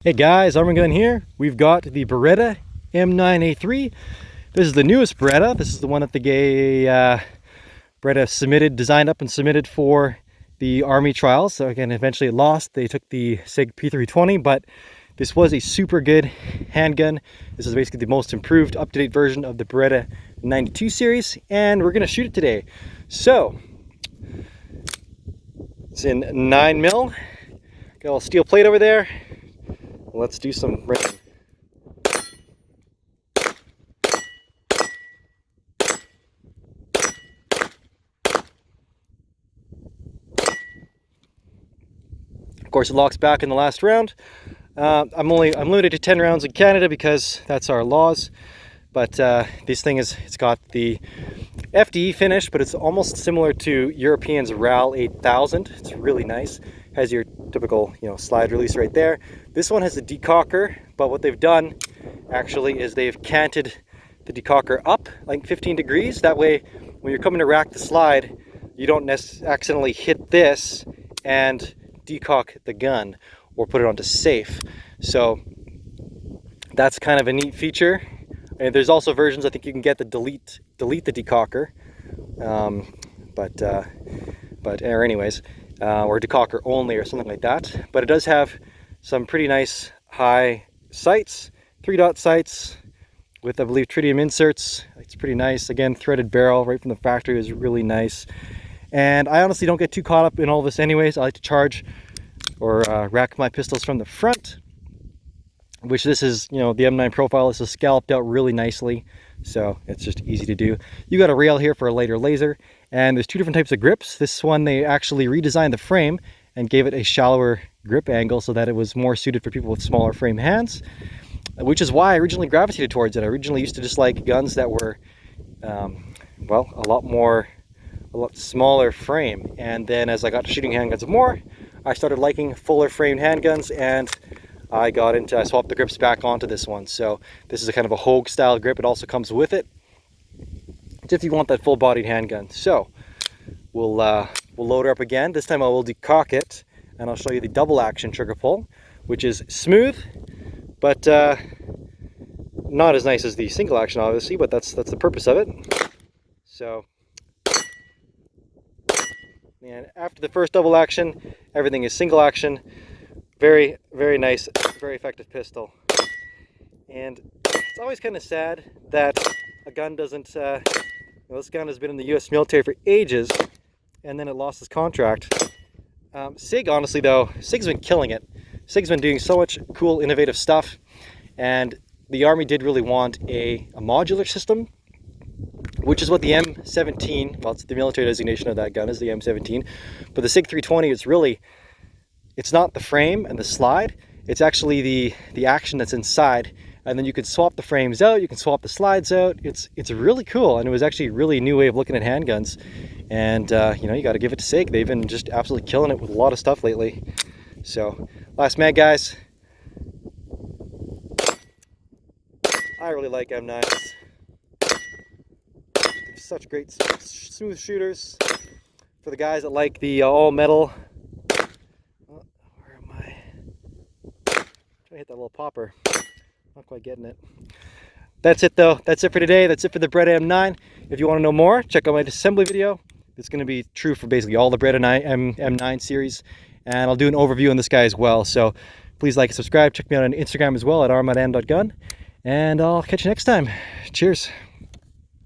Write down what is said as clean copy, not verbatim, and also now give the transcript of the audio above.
Hey guys, Arm&Gun here. We've got the Beretta M9A3. This is the newest Beretta. This is the one that the Beretta designed up and submitted for the Army trials. So again, eventually it lost. They took the SIG P320, but this was a super good handgun. This is basically the most improved, up-to-date version of the Beretta 92 series, and we're gonna shoot it today. So, it's in 9mm. Got a little steel plate over there. Let's do some ripping. Of course, it locks back in the last round. I'm limited to 10 rounds in Canada because that's our laws. But this thing it's got the FDE finish, but it's almost similar to European's RAL 8000. It's really nice. Has your typical, slide release right there. This one has a decocker, but what they've done actually is they've canted the decocker up like 15 degrees. That way, when you're coming to rack the slide, you don't accidentally hit this and decock the gun or put it onto safe. So that's kind of a neat feature. And there's also versions I think you can get that delete the decocker, or decocker only or something like that. But it does have some pretty nice high sights, 3-dot sights with, I believe, tritium inserts. It's pretty nice. Again, threaded barrel right from the factory is really nice. And I honestly don't get too caught up in all this anyways. I like to charge or rack my pistols from the front, which this is, the M9 profile. This is scalloped out really nicely, so it's just easy to do. You got a rail here for a lighter laser, and there's two different types of grips. This one, they actually redesigned the frame and gave it a shallower grip angle so that it was more suited for people with smaller frame hands, which is why I originally gravitated towards it. I originally used to just like guns that were, a lot smaller frame, and then as I got to shooting handguns more, I started liking fuller framed handguns, and I swapped the grips back onto this one. So this is a kind of a Hogue style grip. It also comes with it if you want that full bodied handgun. So we'll load her up again. This time I will decock it, and I'll show you the double action trigger pull, which is smooth, but not as nice as the single action obviously, but that's the purpose of it. So, and after the first double action, everything is single action. Very, very nice, very effective pistol. And it's always kind of sad that a gun doesn't, this gun has been in the US military for ages, and then it lost its contract. SIG, honestly though, SIG's been killing it. SIG's been doing so much cool, innovative stuff, and the Army did really want a modular system, which is what the M17, well, it's the military designation of that gun is the M17, but the SIG 320 is really, it's not the frame and the slide, it's actually the action that's inside, and then you can swap the frames out, you can swap the slides out. It's really cool, and it was actually a really new way of looking at handguns, and you got to give it to SIG. They've been just absolutely killing it with a lot of stuff lately. So, last mag, guys. I really like M9s. They're such great smooth shooters. For the guys that like the all metal, I hit that little popper. Not quite getting it. That's it though. That's it for today. That's it for the Beretta M9. If you want to know more, check out my assembly video. It's going to be true for basically all the Beretta M9 series. And I'll do an overview on this guy as well. So please like and subscribe. Check me out on Instagram as well at armandgun. And I'll catch you next time. Cheers.